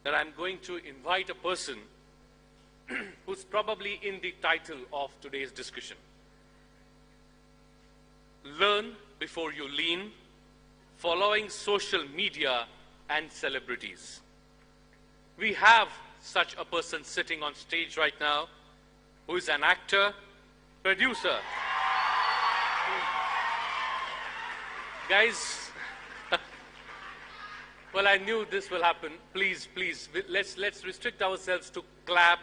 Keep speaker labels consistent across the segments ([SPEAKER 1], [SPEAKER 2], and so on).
[SPEAKER 1] that I'm going to invite a person who's probably in the title of today's discussion. Learn before you lean, following social media and celebrities. We have such a person sitting on stage right now, who is an actor, producer. Guys, well, I knew this will happen. Please, let's restrict ourselves to clap.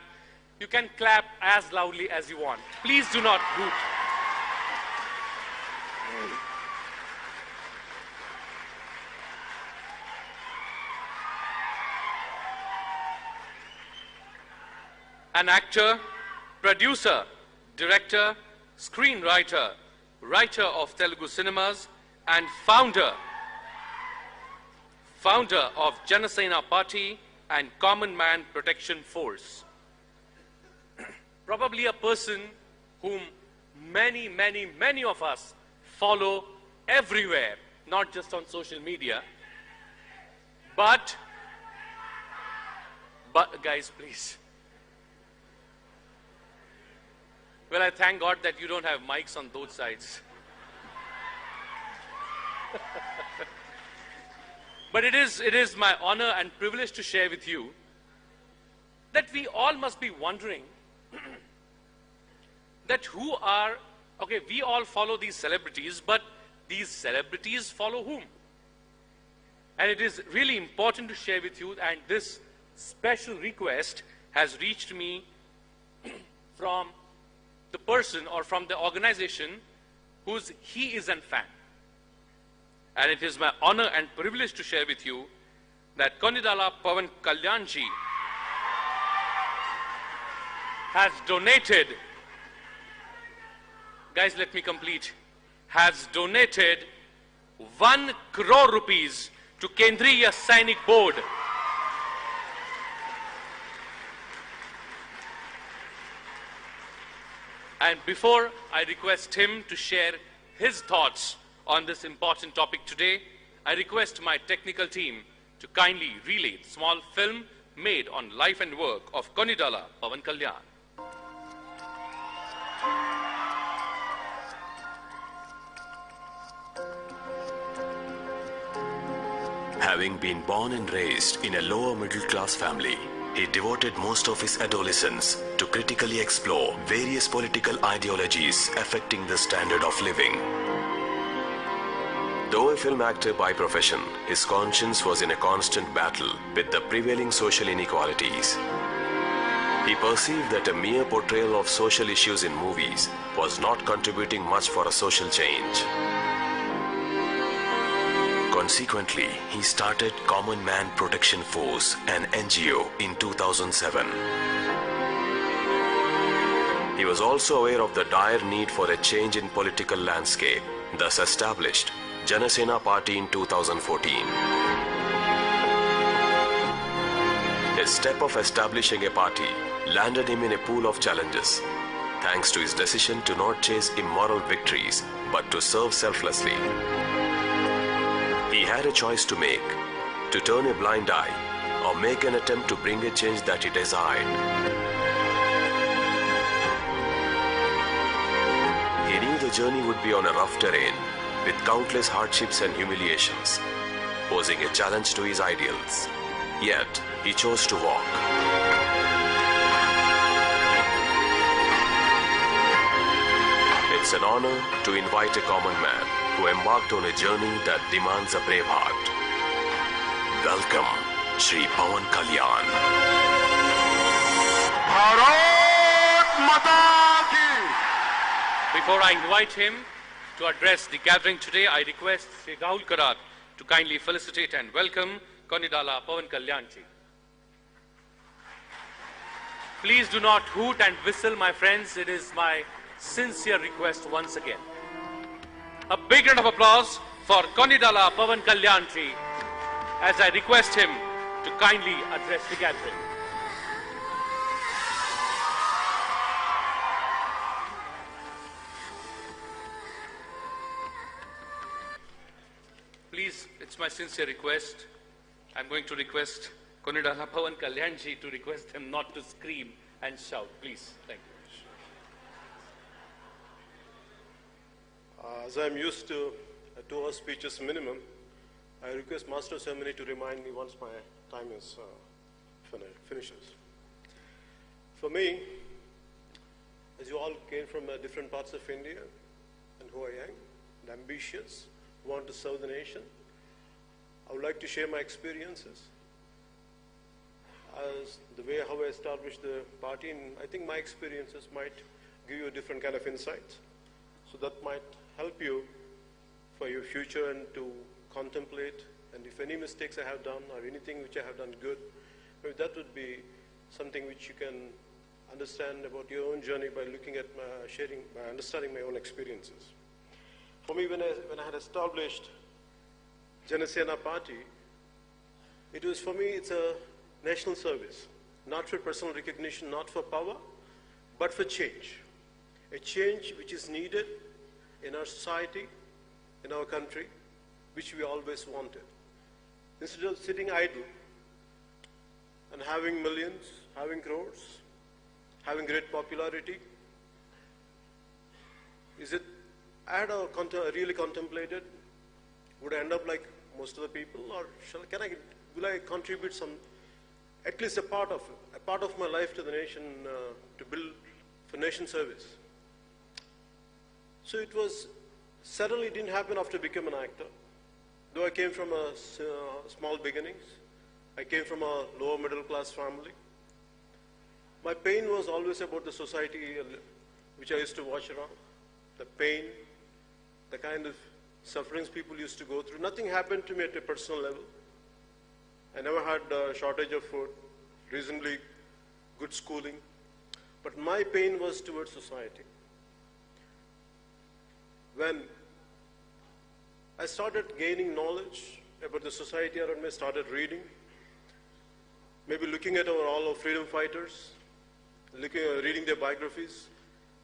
[SPEAKER 1] You can clap as loudly as you want. Please do not hoot. An actor, producer, director, screenwriter, writer of Telugu cinemas, and founder of Janasena Party and Common Man Protection Force. Probably a person whom many of us follow everywhere, not just on social media, but guys, please. Well, I thank God that you don't have mics on those sides. But it is my honor and privilege to share with you that we all must be wondering that we all follow these celebrities, but these celebrities follow whom? And it is really important to share with you, and this special request has reached me from the person or from the organization he is a fan. And it is my honor and privilege to share with you that Konidala Pawan Kalyan ji has donated, guys, let me complete, has donated 1 crore rupees to Kendriya Sainik Board. And before I request him to share his thoughts on this important topic today, I request my technical team to kindly relay the small film made on life and work of Konidala Pawan Kalyan.
[SPEAKER 2] Having been born and raised in a lower middle class family, he devoted most of his adolescence to critically explore various political ideologies affecting the standard of living. Though a film actor by profession, his conscience was in a constant battle with the prevailing social inequalities. He perceived that a mere portrayal of social issues in movies was not contributing much for a social change. Consequently, he started Common Man Protection Force, an NGO, in 2007. He was also aware of the dire need for a change in political landscape, thus established Janasena Party in 2014. His step of establishing a party landed him in a pool of challenges, thanks to his decision to not chase immoral victories, but to serve selflessly. He had a choice to make, to turn a blind eye or make an attempt to bring a change that he desired. He knew the journey would be on a rough terrain, with countless hardships and humiliations, posing a challenge to his ideals. Yet, he chose to walk. It's an honor to invite a common man who embarked on a journey that demands a brave heart. Welcome, Shri Pawan Kalyan.
[SPEAKER 3] Bharat Mata Ki!
[SPEAKER 1] Before I invite him to address the gathering today, I request Sri Rahul Karat to kindly felicitate and welcome Konidala Pawan Kalyan ji. Please do not hoot and whistle, my friends. It is my sincere request once again. A big round of applause for Konidala Pawan Kalyan ji as I request him to kindly address the gathering. Please, it's my sincere request. I'm going to request Konidala Pawan Kalyan ji to request him not to scream and shout, please. Thank you.
[SPEAKER 4] As I'm used to 2 hour speeches minimum, I request Master of Ceremony to remind me once my time is finishes. For me, as you all came from different parts of India, and who I am, and ambitious, want to serve the nation, I would like to share my experiences as the way how I established the party, and I think my experiences might give you a different kind of insight. So that might help you for your future and to contemplate, and if any mistakes I have done or anything which I have done good, maybe that would be something which you can understand about your own journey by looking at by understanding my own experiences. For me, when I had established Janasena Party, for me, it's a national service, not for personal recognition, not for power, but for change. A change which is needed in our society, in our country, which we always wanted. Instead of sitting idle and having millions, having crores, having great popularity, I had really contemplated, would I end up like most of the people, or will I contribute at least a part of my life to the nation, to build for nation service? So suddenly it didn't happen after becoming an actor. Though I came from small beginnings, I came from a lower middle class family. My pain was always about the society which I used to watch around. The pain, the kind of sufferings people used to go through. Nothing happened to me at a personal level. I never had a shortage of food, reasonably good schooling. But my pain was towards society. When I started gaining knowledge about the society around me, I started reading, maybe looking at all our freedom fighters, reading their biographies.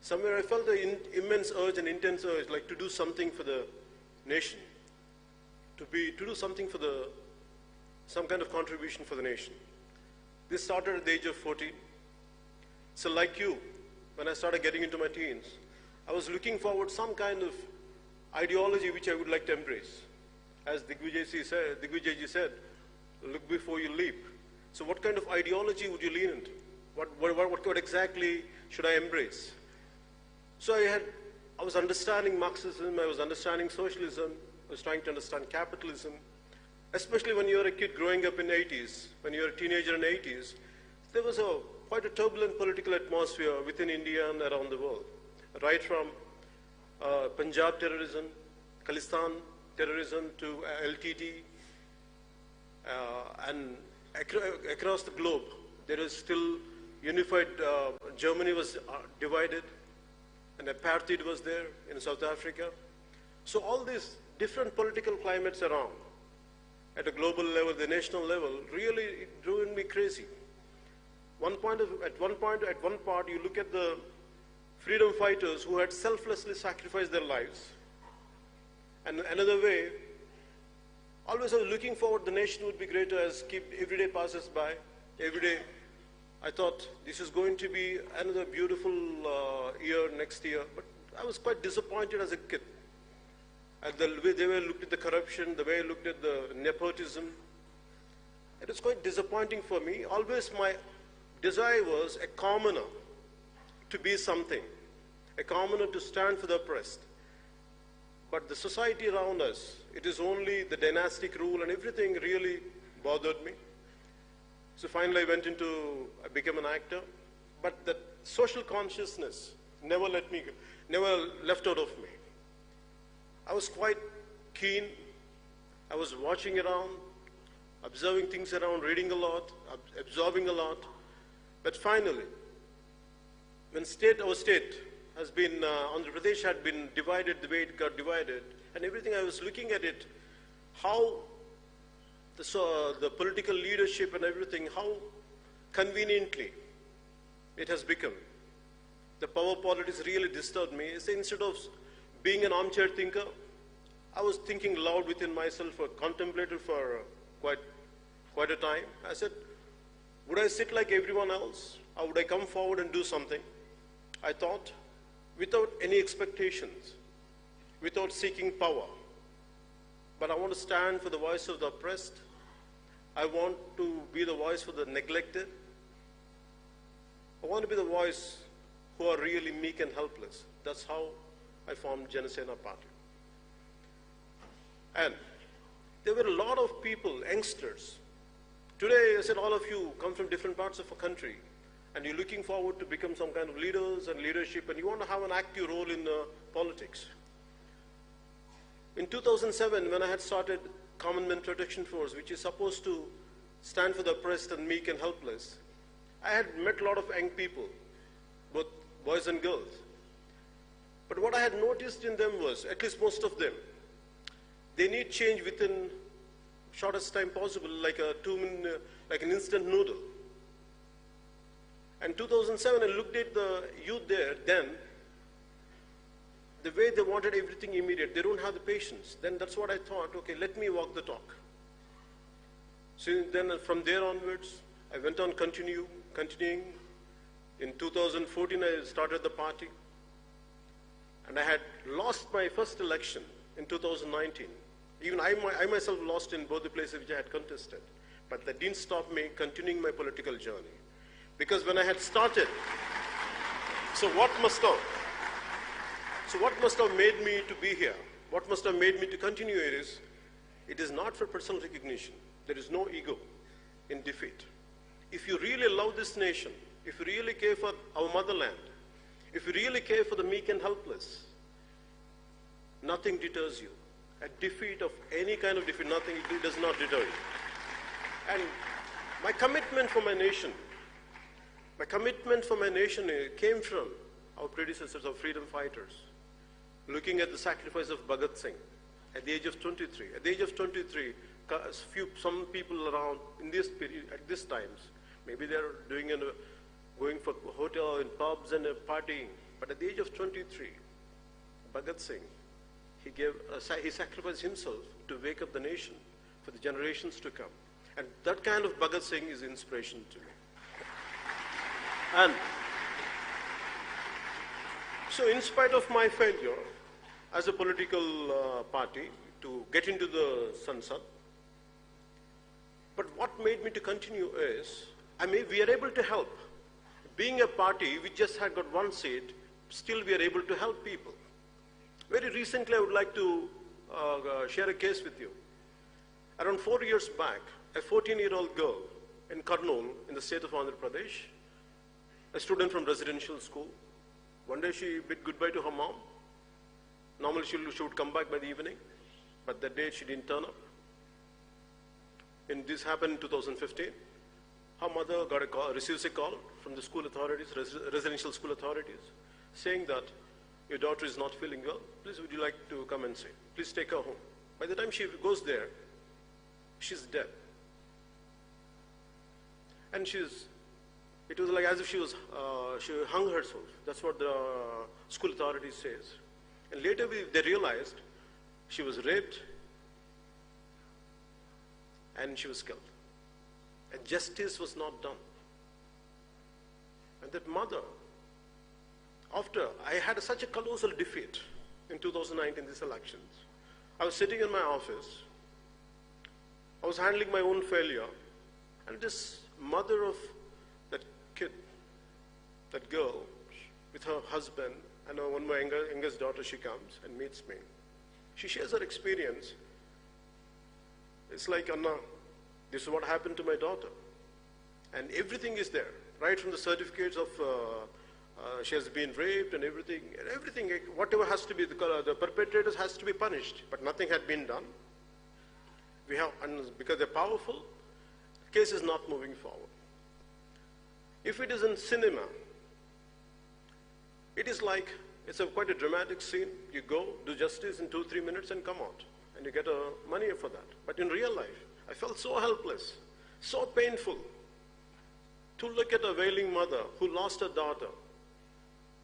[SPEAKER 4] Somewhere I felt the immense urge and intense urge, like to do something for the nation, to do something for some kind of contribution for the nation. This started at the age of 14. So like you, when I started getting into my teens, I was looking forward to some kind of ideology which I would like to embrace. As Digvijayji said, look before you leap. So what kind of ideology would you lean into? What exactly should I embrace? So I was understanding Marxism, I was understanding socialism, I was trying to understand capitalism, especially when you're a kid growing up in the 80s, when you're a teenager in the 80s, there was quite a turbulent political atmosphere within India and around the world, right from Punjab terrorism, Khalistan terrorism to LTT, and across the globe, there is still unified, Germany was divided, and apartheid was there in South Africa. So all these different political climates around, at a global level, the national level, really it drove me crazy. At one part, you look at the freedom fighters who had selflessly sacrificed their lives. And another way, always I was looking forward, the nation would be greater as every day passes by. Every day, I thought this is going to be another beautiful year next year. But I was quite disappointed as a kid. At the way they looked at the corruption, the way I looked at the nepotism. It was quite disappointing for me. Always my desire was a commoner to be something, a commoner to stand for the oppressed. But the society around us, it is only the dynastic rule, and everything really bothered me. So finally I became an actor, but that social consciousness never left out of me. I was quite keen. I was watching around, observing things around, reading a lot, absorbing a lot. But finally, when our state has been, Andhra Pradesh had been divided the way it got divided, and everything, I was looking at it, how the political leadership and everything, how conveniently it has become. The power politics really disturbed me. So instead of being an armchair thinker, I was thinking loud within myself, or contemplated for quite a time. I said, Would I sit like everyone else, or would I come forward and do something? I thought, without any expectations, without seeking power, but I want to stand for the voice of the oppressed. I want to be the voice for the neglected. I want to be the voice who are really meek and helpless. That's how I formed Janasena Party. And there were a lot of people, youngsters. Today, I said, all of you come from different parts of the country, and you're looking forward to become some kind of leaders and leadership, and you want to have an active role in politics. In 2007, when I had started Common Man Protection Force, which is supposed to stand for the oppressed and meek and helpless, I had met a lot of young people, both boys and girls. But what I had noticed in them was, at least most of them, they need change within shortest time possible, like like an instant noodle. And 2007, I looked at the youth there, then, the way they wanted everything immediate, they don't have the patience. Then that's what I thought, okay, let me walk the talk. So then from there onwards, I went on continuing. In 2014, I started the party. And I had lost my first election in 2019. Even I myself lost in both the places which I had contested. But that didn't stop me continuing my political journey. Because when I had started, so what must have made me to be here? What must have made me to continue it is not for personal recognition. There is no ego in defeat. If you really love this nation, if you really care for our motherland, if you really care for the meek and helpless, nothing deters you. A defeat of any kind of defeat, nothing, it does not deter you. And my commitment for my nation came from our predecessors, our freedom fighters, looking at the sacrifice of Bhagat Singh at the age of 23. At the age of 23, some people around in this period, at this times, maybe they're going for hotel and pubs and partying. But at the age of 23, Bhagat Singh, he sacrificed himself to wake up the nation for the generations to come. And that kind of Bhagat Singh is inspiration to me. And so in spite of my failure as a political party to get into the Sansad, but what made me to continue is, we are able to help. Being a party, we just had got one seat, still we are able to help people. Very recently, I would like to share a case with you. Around 4 years back, a 14-year-old girl in Kurnool, in the state of Andhra Pradesh, a student from residential school. One day she bid goodbye to her mom. Normally she would come back by the evening, but that day she didn't turn up. And this happened in 2015. Her mother receives a call from the school authorities, residential school authorities, saying that your daughter is not feeling well. Please, would you like to come and see? Please take her home. By the time she goes there, she's dead. And it was like as if she hung herself. That's what the school authorities says. And later they realized she was raped and she was killed. And justice was not done. And that mother, after I had such a colossal defeat in 2019, these elections, I was sitting in my office, I was handling my own failure, and this mother of that kid, that girl, with her husband, and when my youngest daughter, she comes and meets me. She shares her experience. It's like, Anna, this is what happened to my daughter. And everything is there, right from the certificates of she has been raped and everything, whatever has to be, the perpetrators has to be punished, but nothing had been done. And because they're powerful, the case is not moving forward. If it is in cinema, it is like, it's quite a dramatic scene. You go, do justice in 2-3 minutes and come out, and you get money for that. But in real life, I felt so helpless, so painful to look at a wailing mother who lost her daughter.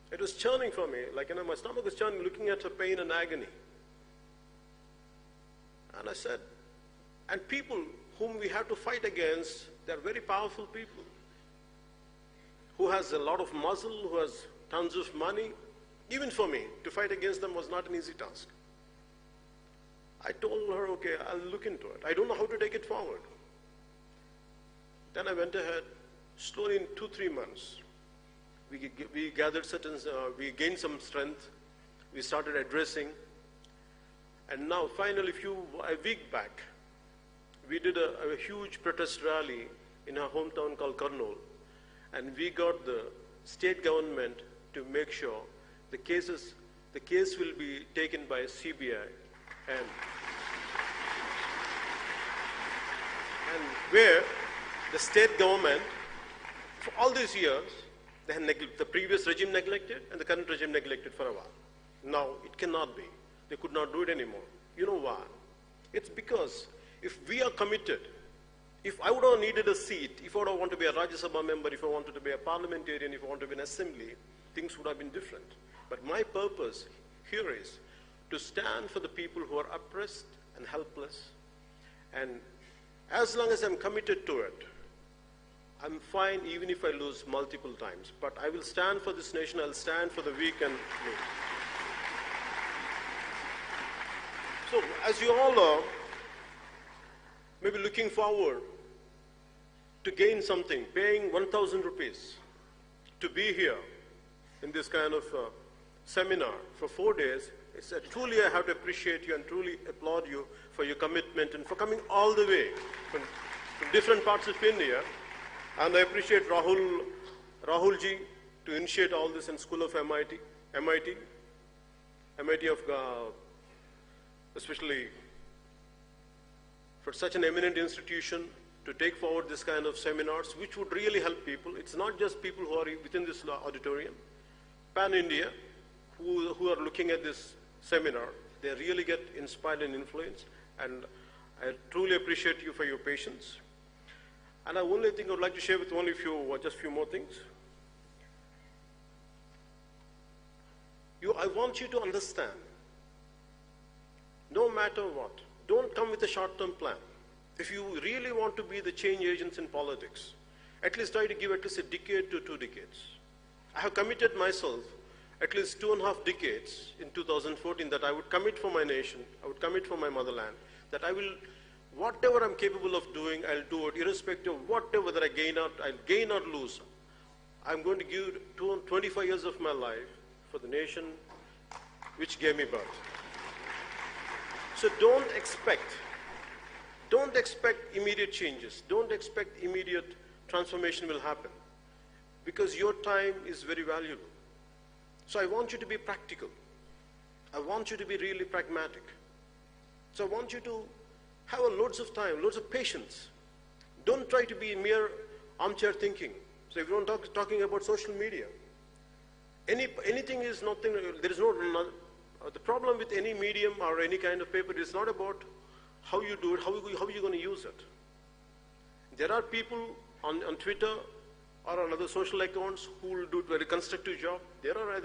[SPEAKER 4] It was churning for me, like, my stomach was churning, looking at her pain and agony. And I said, and people whom we have to fight against They're very powerful people who has a lot of muscle, who has tons of money. Even for me, to fight against them was not an easy task. I told her, okay, I'll look into it. I don't know how to take it forward. Then I went ahead, slowly in 2-3 months, we gathered we gained some strength, we started addressing, and now finally, a week back, we did a huge protest rally in our hometown called Kurnool, and we got the state government to make sure the case will be taken by CBI, and where the state government, for all these years, the previous regime neglected and the current regime neglected for a while. Now, it cannot be. They could not do it anymore. You know why? It's because if we are committed, if I would have needed a seat, if I would have wanted to be a Rajya Sabha member, if I wanted to be a parliamentarian, if I wanted to be an assembly, things would have been different. But my purpose here is to stand for the people who are oppressed and helpless. And as long as I'm committed to it, I'm fine even if I lose multiple times. But I will stand for this nation, I'll stand for the weak and weak. So, as you all are maybe looking forward to gain something, paying 1,000 rupees to be here in this kind of seminar for 4 days, truly I have to appreciate you and truly applaud you for your commitment and for coming all the way from different parts of India. And I appreciate Rahulji to initiate all this in School of MIT of especially for such an eminent institution to take forward this kind of seminars, which would really help people. It's not just people who are within this auditorium. Pan-India, who are looking at this seminar, they really get inspired and influenced. And I truly appreciate you for your patience. And the only thing I would like to share with only just a few more things. I want you to understand, no matter what, don't come with a short-term plan. If you really want to be the change agents in politics, at least try to give at least a decade to 2 decades. I have committed myself at least 2.5 decades in 2014 that I would commit for my nation, I would commit for my motherland, that I will, whatever I'm capable of doing, I'll do it, irrespective of whatever that I'll gain or lose. I'm going to give 25 years of my life for the nation which gave me birth. So don't expect immediate changes. Don't expect immediate transformation will happen, because your time is very valuable. So I want you to be practical. I want you to be really pragmatic. So I want you to have loads of time, loads of patience. Don't try to be mere armchair thinking. So if you're talking about social media, anything is nothing, there is no, the problem with any medium or any kind of paper is not about how you do it, how are you going to use it. There are people on Twitter or on other social accounts who will do a very constructive job. There are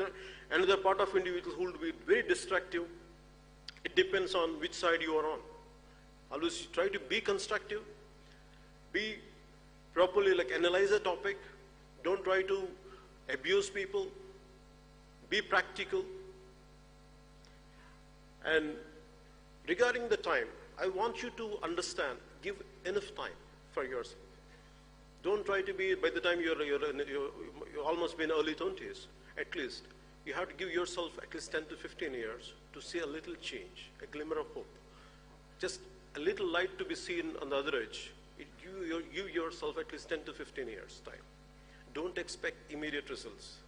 [SPEAKER 4] another part of individuals who will be very destructive. It depends on which side you are on. Always try to be constructive, be properly, analyze a topic. Don't try to abuse people. Be practical. And regarding the time, I want you to understand, give enough time for yourself. Don't try to be, by the time you're almost been early 20s, at least, you have to give yourself at least 10 to 15 years to see a little change, a glimmer of hope. Just a little light to be seen on the other edge. Give yourself at least 10 to 15 years time. Don't expect immediate results.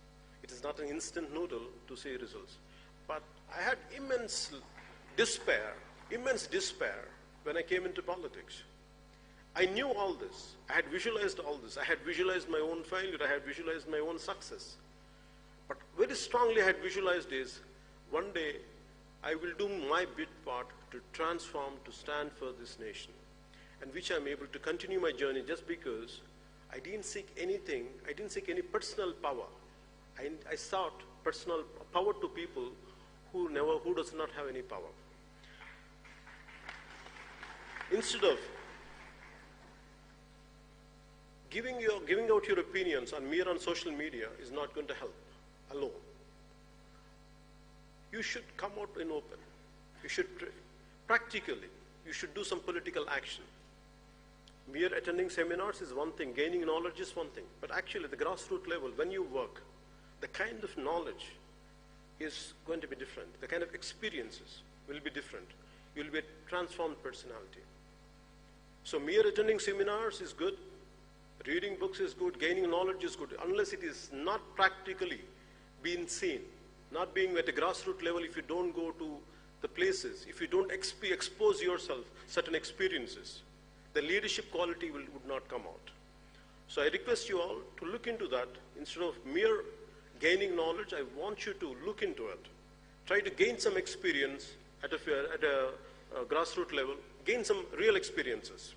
[SPEAKER 4] It is not an instant noodle to see results. But I had immense despair when I came into politics. I knew all this. I had visualized all this. I had visualized my own failure. I had visualized my own success. But very strongly I had visualized is, one day I will do my bit part to transform, to stand for this nation, and which I'm able to continue my journey just because I didn't seek anything, I didn't seek any personal power. I sought personal power to people who does not have any power. giving out your opinions on social media is not going to help alone. You should come out in open. You should practically, you should do some political action. Mere attending seminars is one thing, gaining knowledge is one thing, but actually at the grassroots level, when you work, the kind of knowledge is going to be different. The kind of experiences will be different. You'll be a transformed personality. So mere attending seminars is good, reading books is good, gaining knowledge is good, unless it is not practically being seen, not being at a grassroots level. If you don't go to the places, if you don't expose yourself certain experiences, the leadership quality would not come out. So I request you all to look into that. Instead of mere gaining knowledge, I want you to look into it. Try to gain some experience at a grassroots level, gain some real experiences,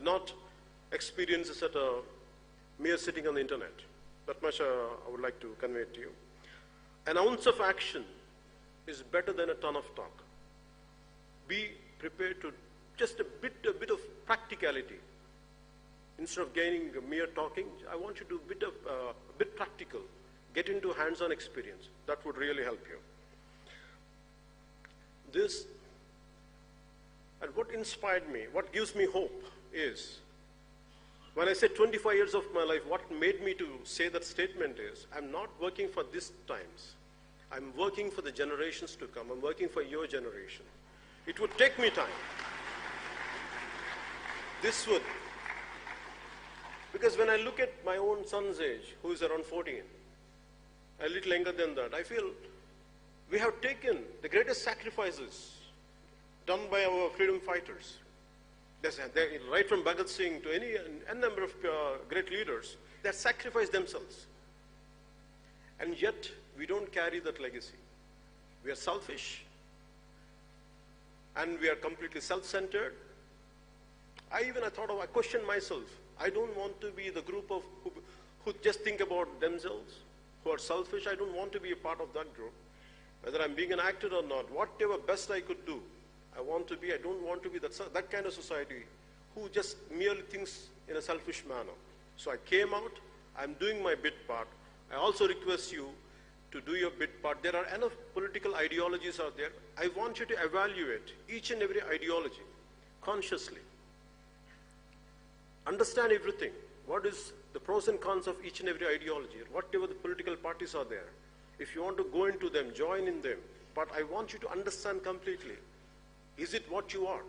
[SPEAKER 4] not experiences at a mere sitting on the internet. That much I would like to convey to you. An ounce of action is better than a ton of talk. Be prepared to just a bit of practicality. Instead of gaining mere talking, I want you to be a bit practical. Get into hands-on experience. That would really help you. This, and what inspired me, what gives me hope is, when I said 25 years of my life, what made me to say that statement is, I'm not working for these times. I'm working for the generations to come. I'm working for your generation. It would take me time. This would, because when I look at my own son's age, who is around 14, a little younger than that, I feel we have taken the greatest sacrifices done by our freedom fighters. Right from Bhagat Singh to a number of great leaders, they have sacrificed themselves. And yet, we don't carry that legacy. We are selfish, and we are completely self-centered. I questioned myself. I don't want to be the group of who just think about themselves, who are selfish. I don't want to be a part of that group. Whether I'm being an actor or not, whatever best I could do, I don't want to be that kind of society who just merely thinks in a selfish manner. So I came out, I'm doing my bit part. I also request you to do your bit part. There are enough political ideologies out there. I want you to evaluate each and every ideology consciously. Understand everything. What is the pros and cons of each and every ideology, whatever the political parties are there. If you want to go into them, join in them. But I want you to understand completely. Is it what you are?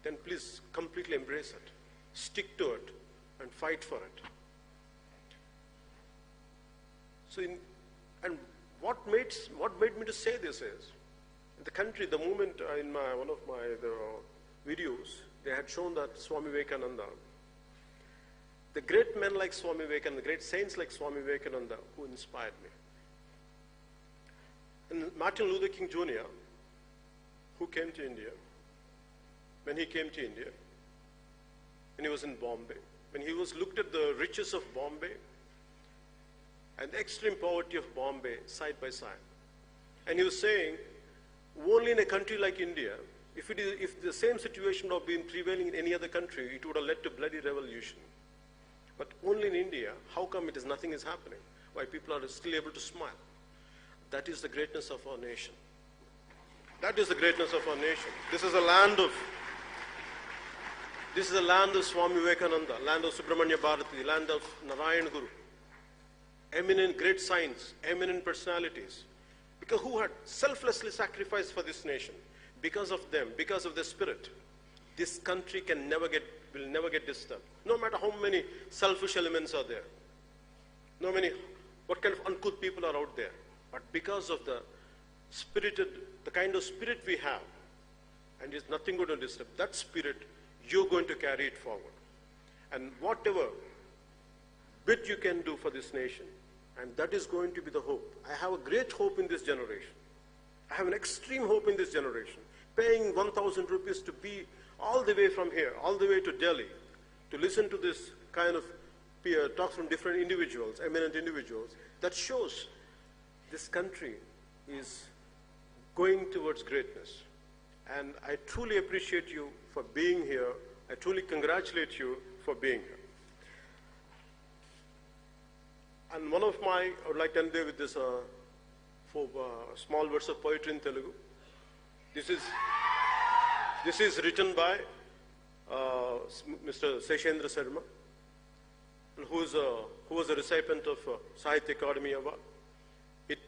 [SPEAKER 4] Then please completely embrace it. Stick to it and fight for it. So, and what made me to say this is, in the country, the moment in one of my videos, they had shown that Swami Vivekananda, the great men like Swami Vivekananda, the great saints like Swami Vivekananda, who inspired me. And Martin Luther King Jr., who came to India, when he came to India, when he was in Bombay, when he looked at the riches of Bombay and the extreme poverty of Bombay side by side, and he was saying, only in a country like India, if the same situation would have been prevailing in any other country, it would have led to bloody revolution. But only in India, how come nothing is happening? Why people are still able to smile? That is the greatness of our nation. That is the greatness of our nation. This is a land of Swami Vivekananda, land of Subramanya Bharati, land of Narayan Guru. Eminent great saints, eminent personalities, because who had selflessly sacrificed for this nation. Because of them, because of their spirit, this country will never get disturbed. No matter how many selfish elements are there, what kind of uncouth people are out there, but because of the kind of spirit we have, and there's nothing going to disturb that spirit, you're going to carry it forward. And whatever bit you can do for this nation, and that is going to be the hope. I have a great hope in this generation. I have an extreme hope in this generation. Paying 1,000 rupees to be all the way from here, all the way to Delhi, to listen to this kind of talks from different individuals, eminent individuals, that shows this country is going towards greatness. And I truly appreciate you for being here. I truly congratulate you for being here. And one of my, I would like to end there with this small verse of poetry in Telugu. This is written by Mr. Seshendra Sharma, who was a recipient of Sahitya Akademi Award.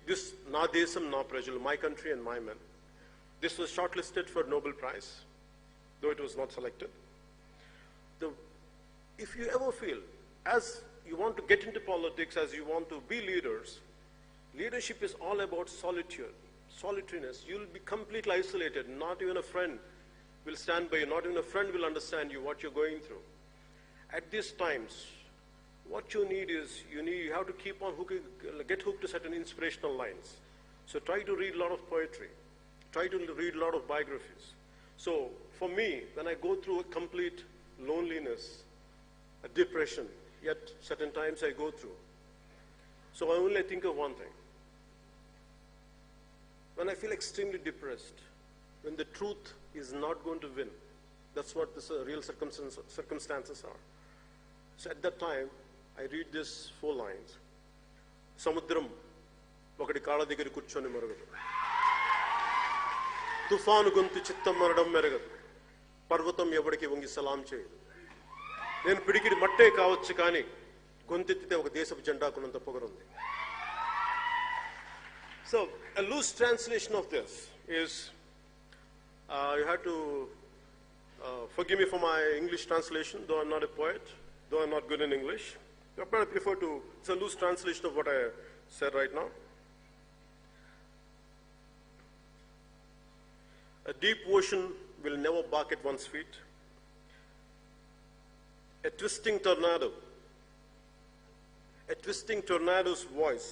[SPEAKER 4] This Na Desam Na Prajalu, my country and my men. This was shortlisted for Nobel Prize, though it was not selected. If you ever feel, as you want to get into politics, as you want to be leaders, leadership is all about solitariness. You'll be completely isolated. Not even a friend will stand by you. Not even a friend will understand you, what you're going through. At these times, what you need is, you have to keep on get hooked to certain inspirational lines. So try to read a lot of poetry. Try to read a lot of biographies. So for me, when I go through a complete loneliness, a depression, yet certain times I go through. So I only think of one thing. When I feel extremely depressed, when the truth is not going to win, that's what the real circumstances are. So at that time, I read this 4 lines. Samudram ఒకటి కాళ్ళ దగ్గర కూర్చొని మరగదు, తుఫాను గొంతు చిత్తం మరడం మెరగదు, పర్వతం ఎవడికి వంగి సలాం చేయదు, నేను పిడికిడి మట్టే కావచ్చు కానీ గొంతెత్తితే ఒక దేశపు జెండాకున్నంత పొగరుంది. So a loose translation of this is, you have to forgive me for my English translation, though I'm not a poet, though I'm not good in English. But I prefer to, it's a loose translation of what I said right now. A deep ocean will never bark at one's feet. A twisting tornado's voice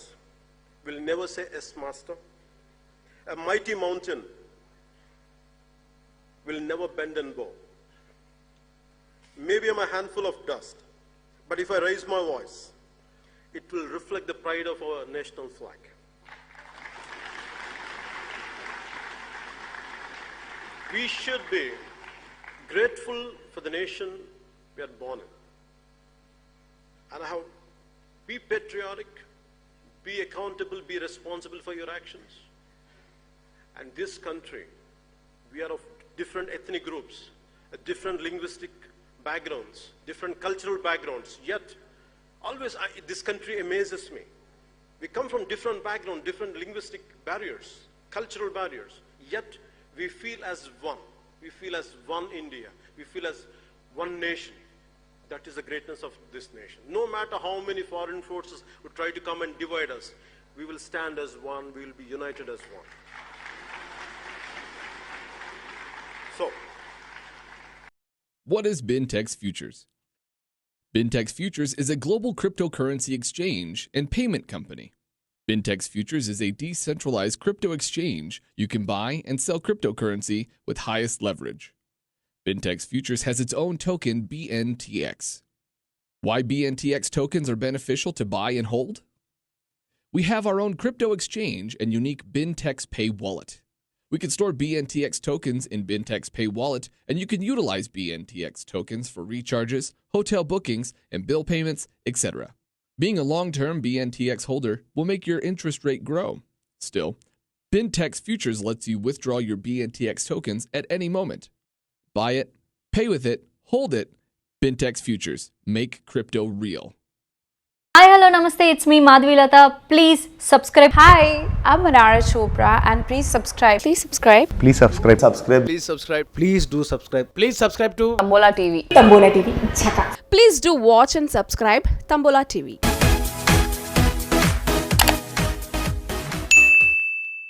[SPEAKER 4] will never say, "Yes, master." A mighty mountain will never bend and bow. Maybe I'm a handful of dust, but if I raise my voice, it will reflect the pride of our national flag. We should be grateful for the nation we are born in. And be patriotic, be accountable, be responsible for your actions. And this country, we are of different ethnic groups, different linguistic backgrounds, different cultural backgrounds, yet always this country amazes me. We come from different backgrounds, different linguistic barriers, cultural barriers, yet we feel as one. We feel as one India. We feel as one nation. That is the greatness of this nation. No matter how many foreign forces would try to come and divide us, we will stand as one, we will be united as one. So,
[SPEAKER 5] what is BinTex Futures? BinTex Futures is a global cryptocurrency exchange and payment company. BinTex Futures is a decentralized crypto exchange. You can buy and sell cryptocurrency with highest leverage. BinTex Futures has its own token, BNTX. Why BNTX tokens are beneficial to buy and hold? We have our own crypto exchange and unique BinTex Pay wallet. We can store BNTX tokens in BinTex Pay wallet, and you can utilize BNTX tokens for recharges, hotel bookings, and bill payments, etc. Being a long-term BNTX holder will make your interest rate grow. Still, BinTex Futures lets you withdraw your BNTX tokens at any moment. Buy it, pay with it, hold it. BinTex Futures. Make crypto real.
[SPEAKER 6] Hi, hello, namaste. It's me, Madhvilata. Please subscribe.
[SPEAKER 7] Hi, I'm Manara Chopra, and please subscribe. Please subscribe.
[SPEAKER 8] Please subscribe.
[SPEAKER 9] Please subscribe.
[SPEAKER 8] Please do subscribe.
[SPEAKER 9] Please subscribe to
[SPEAKER 7] Tambola TV.
[SPEAKER 6] Tambola TV.
[SPEAKER 7] Please do watch and subscribe Tambola TV.